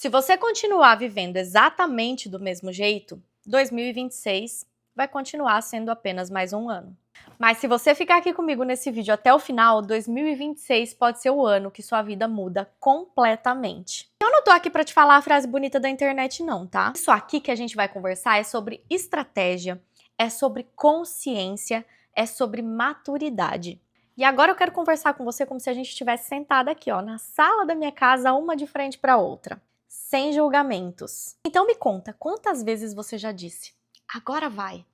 Se você continuar vivendo exatamente do mesmo jeito, 2026 vai continuar sendo apenas mais um ano. Mas se você ficar aqui comigo nesse vídeo até o final, 2026 pode ser o ano que sua vida muda completamente. Eu não tô aqui pra te falar a frase bonita da internet não, tá? Isso aqui que a gente vai conversar é sobre estratégia, é sobre consciência, é sobre maturidade. E agora eu quero conversar com você como se a gente estivesse sentada aqui, ó, na sala da minha casa, uma de frente para outra, sem julgamentos. Então me conta, quantas vezes você já disse: agora vai,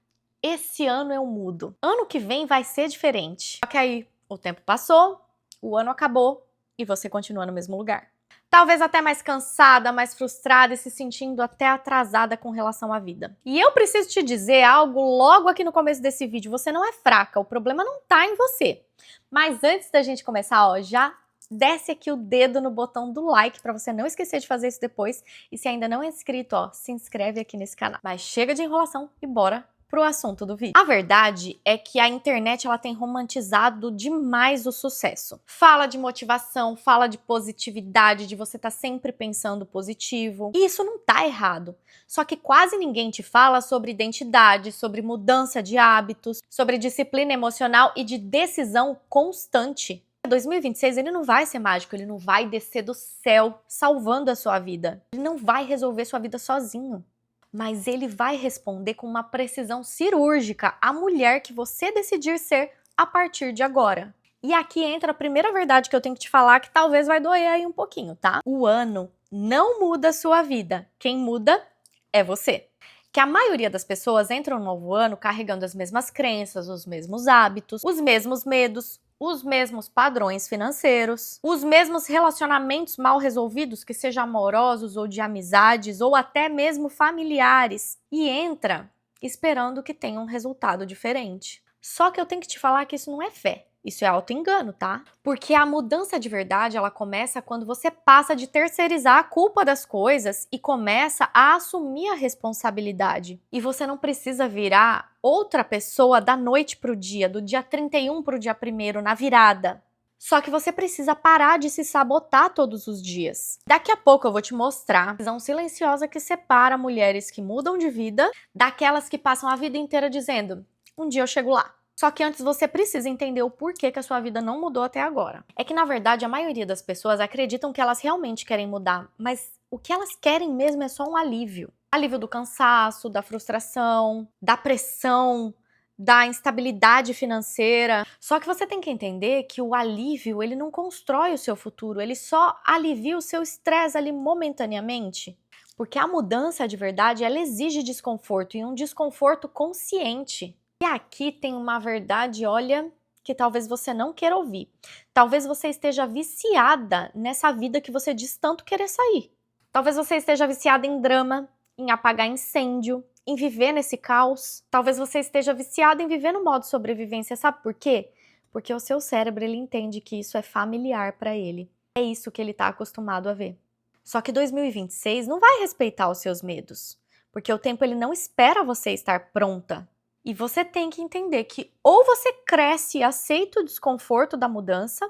esse ano eu mudo, ano que vem vai ser diferente. Só que aí o tempo passou, o ano acabou e você continua no mesmo lugar. Talvez até mais cansada, mais frustrada e se sentindo até atrasada com relação à vida. E eu preciso te dizer algo logo aqui no começo desse vídeo, você não é fraca, o problema não tá em você. Mas antes da gente começar, ó, já desce aqui o dedo no botão do like para você não esquecer de fazer isso depois. E se ainda não é inscrito, ó, se inscreve aqui nesse canal. Mas chega de enrolação e bora pro assunto do vídeo. A verdade é que a internet ela tem romantizado demais o sucesso. Fala de motivação, fala de positividade, de você estar sempre pensando positivo. E isso não tá errado. Só que quase ninguém te fala sobre identidade, sobre mudança de hábitos, sobre disciplina emocional e de decisão constante. 2026 ele não vai ser mágico, ele não vai descer do céu salvando a sua vida. Ele não vai resolver sua vida sozinho. Mas ele vai responder com uma precisão cirúrgica a mulher que você decidir ser a partir de agora. E aqui entra a primeira verdade que eu tenho que te falar, que talvez vai doer aí um pouquinho, tá? O ano não muda a sua vida. Quem muda é você. Que a maioria das pessoas entra no novo ano carregando as mesmas crenças, os mesmos hábitos, os mesmos medos, os mesmos padrões financeiros, os mesmos relacionamentos mal resolvidos, que sejam amorosos ou de amizades ou até mesmo familiares, e entra esperando que tenha um resultado diferente. Só que eu tenho que te falar que isso não é fé. Isso é auto-engano, tá? Porque a mudança de verdade, ela começa quando você passa de terceirizar a culpa das coisas e começa a assumir a responsabilidade. E você não precisa virar outra pessoa da noite pro dia, do dia 31 pro dia 1º, na virada. Só que você precisa parar de se sabotar todos os dias. Daqui a pouco eu vou te mostrar a visão silenciosa que separa mulheres que mudam de vida daquelas que passam a vida inteira dizendo: um dia eu chego lá. Só que antes você precisa entender o porquê que a sua vida não mudou até agora. É que, na verdade, a maioria das pessoas acreditam que elas realmente querem mudar, mas o que elas querem mesmo é só um alívio. Alívio do cansaço, da frustração, da pressão, da instabilidade financeira. Só que você tem que entender que o alívio, ele não constrói o seu futuro, ele só alivia o seu estresse ali momentaneamente. Porque a mudança de verdade, ela exige desconforto, e um desconforto consciente. E aqui tem uma verdade, olha, que talvez você não queira ouvir. Talvez você esteja viciada nessa vida que você diz tanto querer sair. Talvez você esteja viciada em drama, em apagar incêndio, em viver nesse caos. Talvez você esteja viciada em viver no modo sobrevivência. Sabe por quê? Porque o seu cérebro, ele entende que isso é familiar para ele. É isso que ele está acostumado a ver. Só que 2026 não vai respeitar os seus medos, porque o tempo ele não espera você estar pronta. E você tem que entender que ou você cresce e aceita o desconforto da mudança,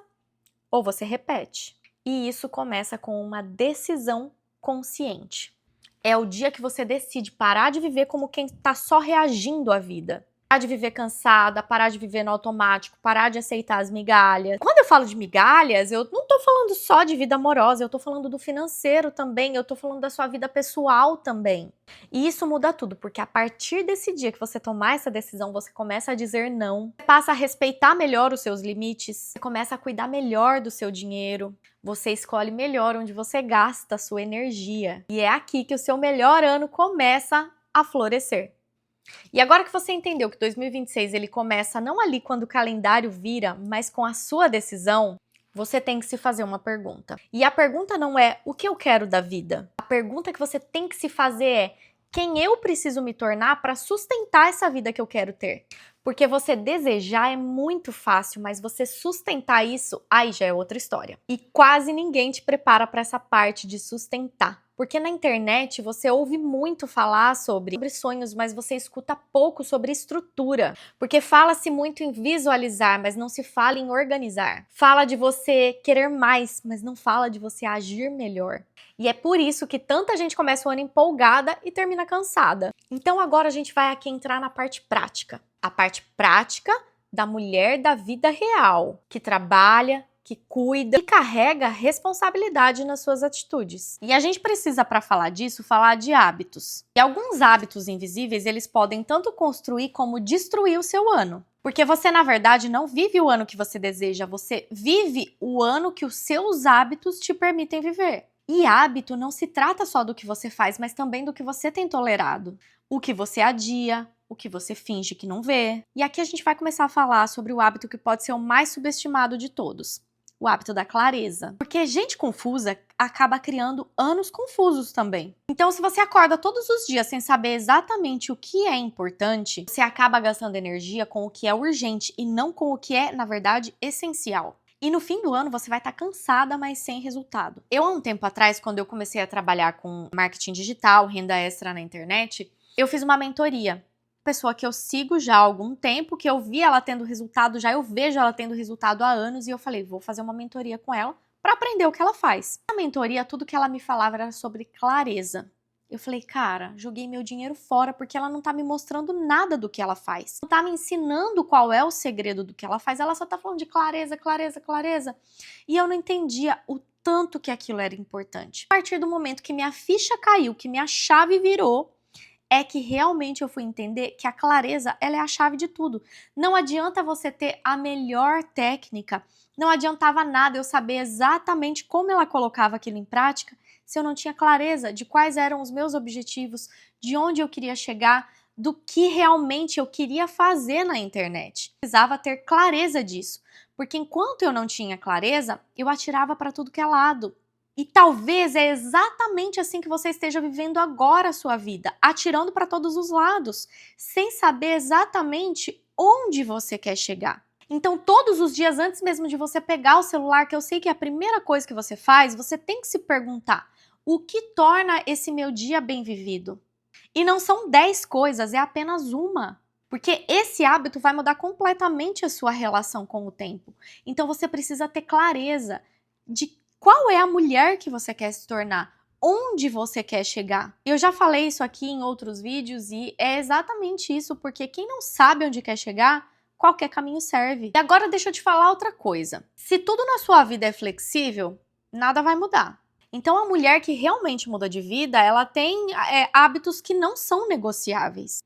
ou você repete. E isso começa com uma decisão consciente. É o dia que você decide parar de viver como quem está só reagindo à vida. Parar de viver cansada, parar de viver no automático, parar de aceitar as migalhas. Quando eu falo de migalhas, eu não tô falando só de vida amorosa, eu tô falando do financeiro também, eu tô falando da sua vida pessoal também. E isso muda tudo, porque a partir desse dia que você tomar essa decisão, você começa a dizer não, você passa a respeitar melhor os seus limites, você começa a cuidar melhor do seu dinheiro, você escolhe melhor onde você gasta a sua energia. E é aqui que o seu melhor ano começa a florescer. E agora que você entendeu que 2026 ele começa não ali quando o calendário vira, mas com a sua decisão, você tem que se fazer uma pergunta. E a pergunta não é o que eu quero da vida. A pergunta que você tem que se fazer é quem eu preciso me tornar para sustentar essa vida que eu quero ter. Porque você desejar é muito fácil, mas você sustentar isso, aí já é outra história. E quase ninguém te prepara para essa parte de sustentar. Porque na internet você ouve muito falar sobre sonhos, mas você escuta pouco sobre estrutura. Porque fala-se muito em visualizar, mas não se fala em organizar. Fala de você querer mais, mas não fala de você agir melhor. E é por isso que tanta gente começa o ano empolgada e termina cansada. Então agora a gente vai aqui entrar na parte prática. A parte prática da mulher da vida real, que trabalha, que cuida e carrega responsabilidade nas suas atitudes. E a gente precisa, para falar disso, falar de hábitos. E alguns hábitos invisíveis, eles podem tanto construir como destruir o seu ano. Porque você, na verdade, não vive o ano que você deseja, você vive o ano que os seus hábitos te permitem viver. E hábito não se trata só do que você faz, mas também do que você tem tolerado. O que você adia, o que você finge que não vê. E aqui a gente vai começar a falar sobre o hábito que pode ser o mais subestimado de todos. O hábito da clareza. Porque gente confusa acaba criando anos confusos também. Então, se você acorda todos os dias sem saber exatamente o que é importante, você acaba gastando energia com o que é urgente e não com o que é, na verdade, essencial. E no fim do ano você vai estar cansada, mas sem resultado. Eu, há um tempo atrás, quando eu comecei a trabalhar com marketing digital, renda extra na internet, eu fiz uma mentoria. Pessoa que eu sigo já há algum tempo, que eu vi ela tendo resultado já, eu vejo ela tendo resultado há anos, e eu falei, vou fazer uma mentoria com ela para aprender o que ela faz. Na mentoria, tudo que ela me falava era sobre clareza. Eu falei, cara, joguei meu dinheiro fora porque ela não tá me mostrando nada do que ela faz. Não tá me ensinando qual é o segredo do que ela faz, ela só tá falando de clareza, clareza, clareza. E eu não entendia o tanto que aquilo era importante. A partir do momento que minha ficha caiu, que minha chave virou, é que realmente eu fui entender que a clareza, ela é a chave de tudo. Não adianta você ter a melhor técnica, não adiantava nada eu saber exatamente como ela colocava aquilo em prática, se eu não tinha clareza de quais eram os meus objetivos, de onde eu queria chegar, do que realmente eu queria fazer na internet. Eu precisava ter clareza disso, porque enquanto eu não tinha clareza, eu atirava para tudo que é lado. E talvez é exatamente assim que você esteja vivendo agora a sua vida, atirando para todos os lados, sem saber exatamente onde você quer chegar. Então, todos os dias, antes mesmo de você pegar o celular, que eu sei que é a primeira coisa que você faz, você tem que se perguntar, o que torna esse meu dia bem vivido? E não são 10 coisas, é apenas uma. Porque esse hábito vai mudar completamente a sua relação com o tempo. Então, você precisa ter clareza de qual é a mulher que você quer se tornar? Onde você quer chegar? Eu já falei isso aqui em outros vídeos e é exatamente isso, porque quem não sabe onde quer chegar, qualquer caminho serve. E agora deixa eu te falar outra coisa. Se tudo na sua vida é flexível, nada vai mudar. Então a mulher que realmente muda de vida, ela tem hábitos que não são negociáveis.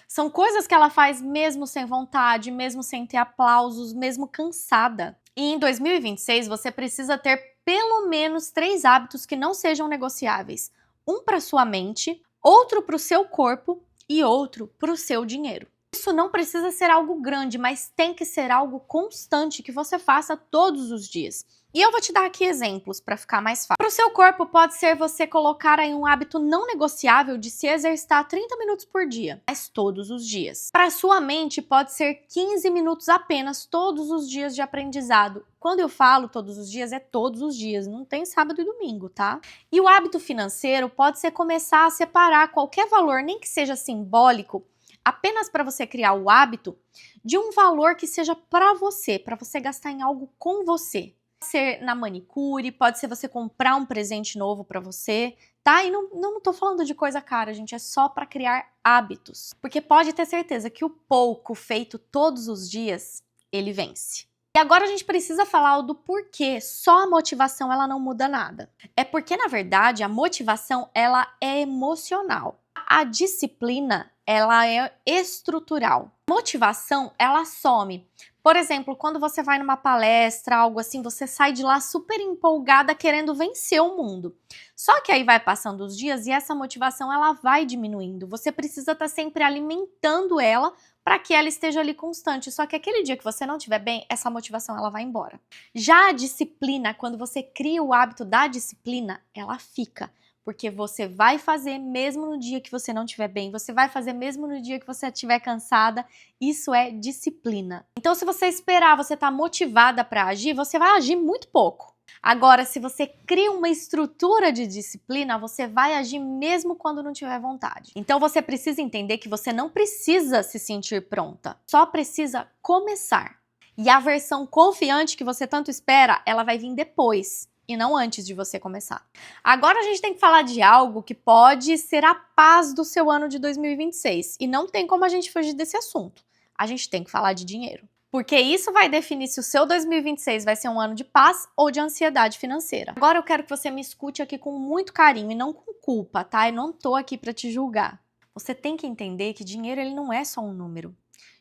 São coisas que ela faz mesmo sem vontade, mesmo sem ter aplausos, mesmo cansada. E em 2026 você precisa ter pelo menos 3 hábitos que não sejam negociáveis. Um para sua mente, outro para o seu corpo e outro para o seu dinheiro. Isso não precisa ser algo grande, mas tem que ser algo constante que você faça todos os dias. E eu vou te dar aqui exemplos para ficar mais fácil. Para o seu corpo pode ser você colocar aí um hábito não negociável de se exercitar 30 minutos por dia, mas todos os dias. Para a sua mente pode ser 15 minutos apenas todos os dias de aprendizado. Quando eu falo todos os dias, é todos os dias, não tem sábado e domingo, tá? E o hábito financeiro pode ser começar a separar qualquer valor, nem que seja simbólico, apenas para você criar o hábito de um valor que seja para você gastar em algo com você. Pode ser na manicure, pode ser você comprar um presente novo para você, tá? E não tô falando de coisa cara, gente, é só para criar hábitos. Porque pode ter certeza que o pouco feito todos os dias, ele vence. E agora a gente precisa falar do porquê só a motivação ela não muda nada. É porque, na verdade, a motivação ela é emocional. A disciplina ela é estrutural. Motivação, ela some. Por exemplo, quando você vai numa palestra, algo assim, você sai de lá super empolgada querendo vencer o mundo. Só que aí vai passando os dias e essa motivação ela vai diminuindo. Você precisa estar sempre alimentando ela para que ela esteja ali constante. Só que aquele dia que você não estiver bem, essa motivação ela vai embora. Já a disciplina, quando você cria o hábito da disciplina, ela fica. Porque você vai fazer mesmo no dia que você não estiver bem, você vai fazer mesmo no dia que você estiver cansada, isso é disciplina. Então se você esperar, você tá motivada para agir, você vai agir muito pouco. Agora, se você cria uma estrutura de disciplina, você vai agir mesmo quando não tiver vontade. Então você precisa entender que você não precisa se sentir pronta, só precisa começar. E a versão confiante que você tanto espera, ela vai vir depois e não antes de você começar. Agora a gente tem que falar de algo que pode ser a paz do seu ano de 2026 e não tem como a gente fugir desse assunto. A gente tem que falar de dinheiro. Porque isso vai definir se o seu 2026 vai ser um ano de paz ou de ansiedade financeira. Agora eu quero que você me escute aqui com muito carinho e não com culpa, tá? Eu não tô aqui para te julgar. Você tem que entender que dinheiro ele não é só um número.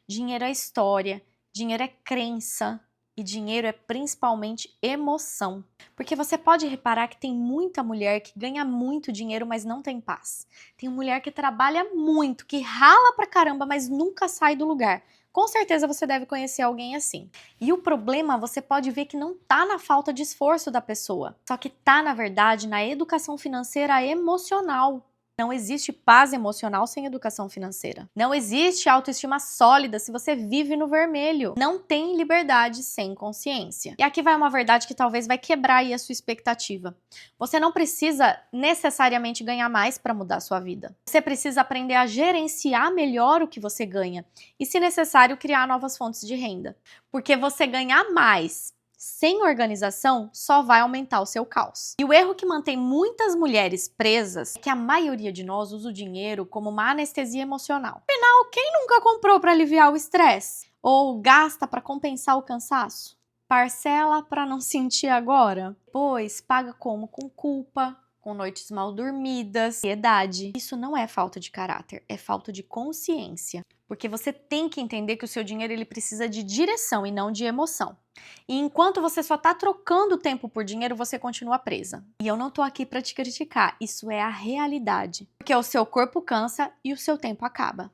Dinheiro é história, dinheiro é crença e dinheiro é principalmente emoção. Porque você pode reparar que tem muita mulher que ganha muito dinheiro, mas não tem paz. Tem mulher que trabalha muito, que rala pra caramba, mas nunca sai do lugar. Com certeza você deve conhecer alguém assim. E o problema, você pode ver que não tá na falta de esforço da pessoa, só que tá, na verdade, na educação financeira emocional. Não existe paz emocional sem educação financeira. Não existe autoestima sólida se você vive no vermelho. Não tem liberdade sem consciência. E aqui vai uma verdade que talvez vai quebrar aí a sua expectativa. Você não precisa necessariamente ganhar mais para mudar a sua vida. Você precisa aprender a gerenciar melhor o que você ganha e, se necessário, criar novas fontes de renda. Porque você ganhar mais sem organização só vai aumentar o seu caos. E o erro que mantém muitas mulheres presas é que a maioria de nós usa o dinheiro como uma anestesia emocional. Afinal, quem nunca comprou para aliviar o estresse? Ou gasta para compensar o cansaço? Parcela para não sentir agora? Pois paga como? Com culpa, com noites mal dormidas, ansiedade. Isso não é falta de caráter, é falta de consciência. Porque você tem que entender que o seu dinheiro ele precisa de direção e não de emoção. E enquanto você só tá trocando tempo por dinheiro, você continua presa. E eu não tô aqui pra te criticar, isso é a realidade. Porque o seu corpo cansa e o seu tempo acaba.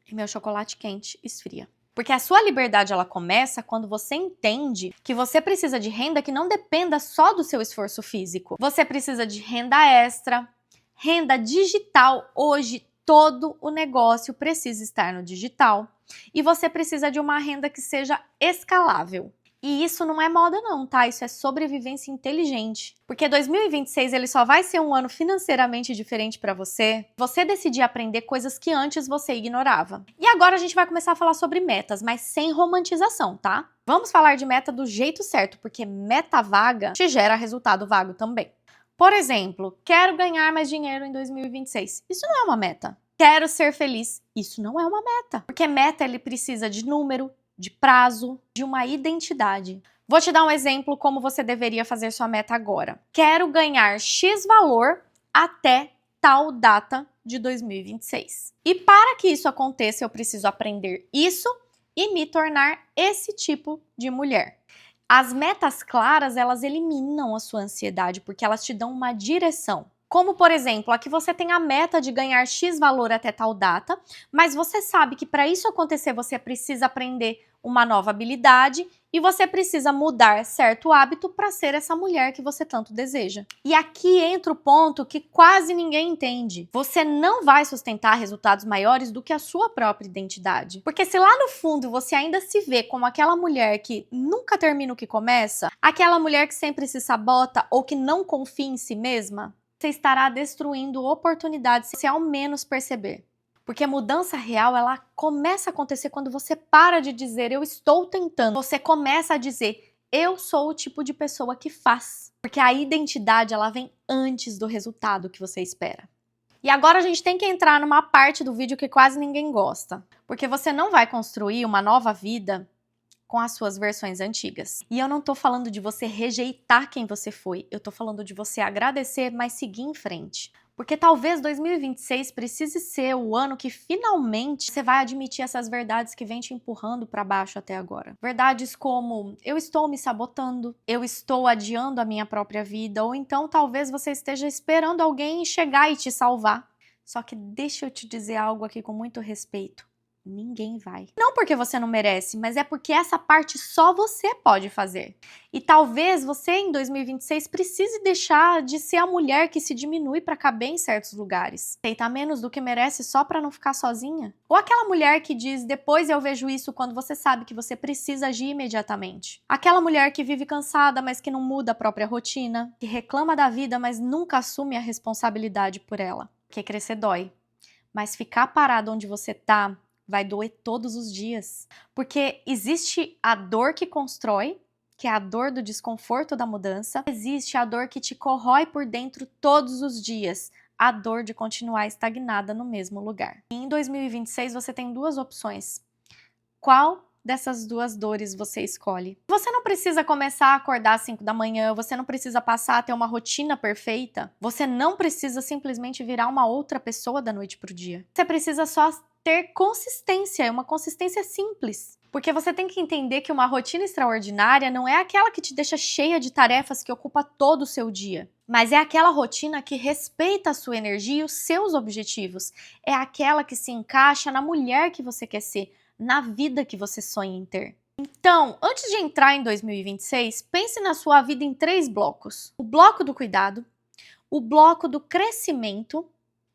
E meu chocolate quente esfria. Porque a sua liberdade ela começa quando você entende que você precisa de renda que não dependa só do seu esforço físico. Você precisa de renda extra, renda digital. Hoje todo o negócio precisa estar no digital. E você precisa de uma renda que seja escalável. E isso não é moda não, tá? Isso é sobrevivência inteligente. Porque 2026 ele só vai ser um ano financeiramente diferente para você. Você decidir aprender coisas que antes você ignorava. E agora a gente vai começar a falar sobre metas, mas sem romantização, tá? Vamos falar de meta do jeito certo, porque meta vaga te gera resultado vago também. Por exemplo, quero ganhar mais dinheiro em 2026. Isso não é uma meta. Quero ser feliz. Isso não é uma meta. Porque meta ele precisa de número, de prazo, de uma identidade. Vou te dar um exemplo como você deveria fazer sua meta agora. Quero ganhar X valor até tal data de 2026. E para que isso aconteça, eu preciso aprender isso e me tornar esse tipo de mulher. As metas claras, elas eliminam a sua ansiedade porque elas te dão uma direção. Como, por exemplo, aqui você tem a meta de ganhar X valor até tal data, mas você sabe que para isso acontecer você precisa aprender uma nova habilidade e você precisa mudar certo hábito para ser essa mulher que você tanto deseja. E aqui entra o ponto que quase ninguém entende. Você não vai sustentar resultados maiores do que a sua própria identidade. Porque se lá no fundo você ainda se vê como aquela mulher que nunca termina o que começa, aquela mulher que sempre se sabota ou que não confia em si mesma, você estará destruindo oportunidades se ao menos perceber. Porque a mudança real, ela começa a acontecer quando você para de dizer eu estou tentando. Você começa a dizer eu sou o tipo de pessoa que faz. Porque a identidade, ela vem antes do resultado que você espera. E agora a gente tem que entrar numa parte do vídeo que quase ninguém gosta. Porque você não vai construir uma nova vida com as suas versões antigas. E eu não tô falando de você rejeitar quem você foi, eu tô falando de você agradecer, mas seguir em frente. Porque talvez 2026 precise ser o ano que finalmente você vai admitir essas verdades que vem te empurrando para baixo até agora. Verdades como, eu estou me sabotando, eu estou adiando a minha própria vida, ou então talvez você esteja esperando alguém chegar e te salvar. Só que deixa eu te dizer algo aqui com muito respeito. Ninguém vai. Não porque você não merece, mas é porque essa parte só você pode fazer. E talvez você em 2026 precise deixar de ser a mulher que se diminui para caber em certos lugares. Aceitar menos do que merece só para não ficar sozinha. Ou aquela mulher que diz, depois eu vejo isso, quando você sabe que você precisa agir imediatamente. Aquela mulher que vive cansada, mas que não muda a própria rotina. Que reclama da vida, mas nunca assume a responsabilidade por ela. Porque crescer dói. Mas ficar parado onde você tá vai doer todos os dias. Porque existe a dor que constrói, que é a dor do desconforto da mudança. Existe a dor que te corrói por dentro todos os dias. A dor de continuar estagnada no mesmo lugar. E em 2026 você tem duas opções. Qual dessas duas dores você escolhe? Você não precisa começar a acordar às 5 da manhã, você não precisa passar a ter uma rotina perfeita, você não precisa simplesmente virar uma outra pessoa da noite pro dia. Você precisa só ter consistência, uma consistência simples. Porque você tem que entender que uma rotina extraordinária não é aquela que te deixa cheia de tarefas que ocupa todo o seu dia. Mas é aquela rotina que respeita a sua energia e os seus objetivos. É aquela que se encaixa na mulher que você quer ser, na vida que você sonha em ter. Então, antes de entrar em 2026, pense na sua vida em 3 blocos. O bloco do cuidado, o bloco do crescimento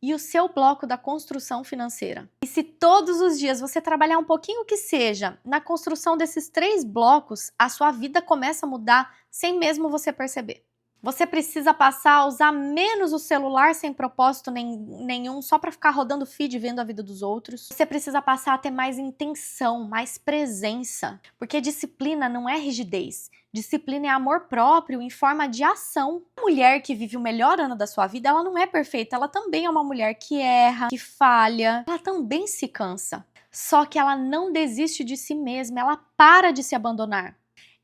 e o seu bloco da construção financeira. E se todos os dias você trabalhar um pouquinho que seja na construção desses 3 blocos, a sua vida começa a mudar sem mesmo você perceber. Você precisa passar a usar menos o celular sem propósito nenhum, só para ficar rodando feed vendo a vida dos outros. Você precisa passar a ter mais intenção, mais presença. Porque disciplina não é rigidez. Disciplina é amor próprio em forma de ação. A mulher que vive o melhor ano da sua vida, ela não é perfeita. Ela também é uma mulher que erra, que falha. Ela também se cansa. Só que ela não desiste de si mesma, ela para de se abandonar.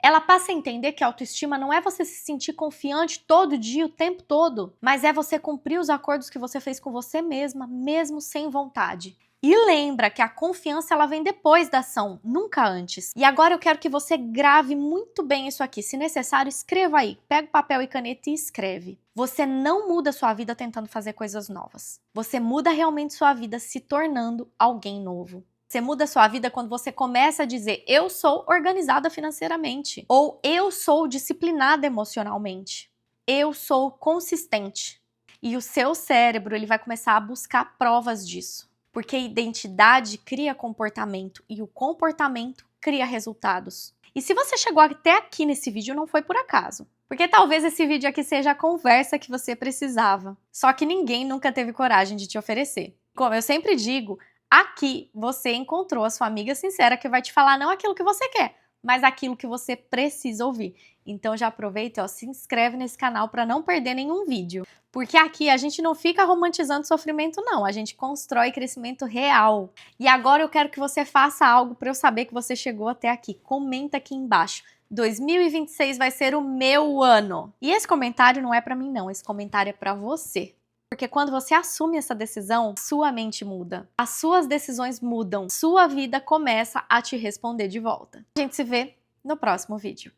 Ela passa a entender que a autoestima não é você se sentir confiante todo dia, o tempo todo, mas é você cumprir os acordos que você fez com você mesma, mesmo sem vontade. E lembra que a confiança ela vem depois da ação, nunca antes. E agora eu quero que você grave muito bem isso aqui. Se necessário, escreva aí. Pega o papel e caneta e escreve. Você não muda sua vida tentando fazer coisas novas. Você muda realmente sua vida se tornando alguém novo. Você muda a sua vida quando você começa a dizer eu sou organizada financeiramente ou eu sou disciplinada emocionalmente. Eu sou consistente. E o seu cérebro ele vai começar a buscar provas disso. Porque identidade cria comportamento e o comportamento cria resultados. E se você chegou até aqui nesse vídeo não foi por acaso. Porque talvez esse vídeo aqui seja a conversa que você precisava. Só que ninguém nunca teve coragem de te oferecer. Como eu sempre digo, aqui você encontrou a sua amiga sincera que vai te falar não aquilo que você quer, mas aquilo que você precisa ouvir. Então já aproveita e se inscreve nesse canal para não perder nenhum vídeo. Porque aqui a gente não fica romantizando sofrimento não, a gente constrói crescimento real. E agora eu quero que você faça algo para eu saber que você chegou até aqui. Comenta aqui embaixo. 2026 vai ser o meu ano. E esse comentário não é para mim não, esse comentário é para você. Porque quando você assume essa decisão, sua mente muda. As suas decisões mudam. Sua vida começa a te responder de volta. A gente se vê no próximo vídeo.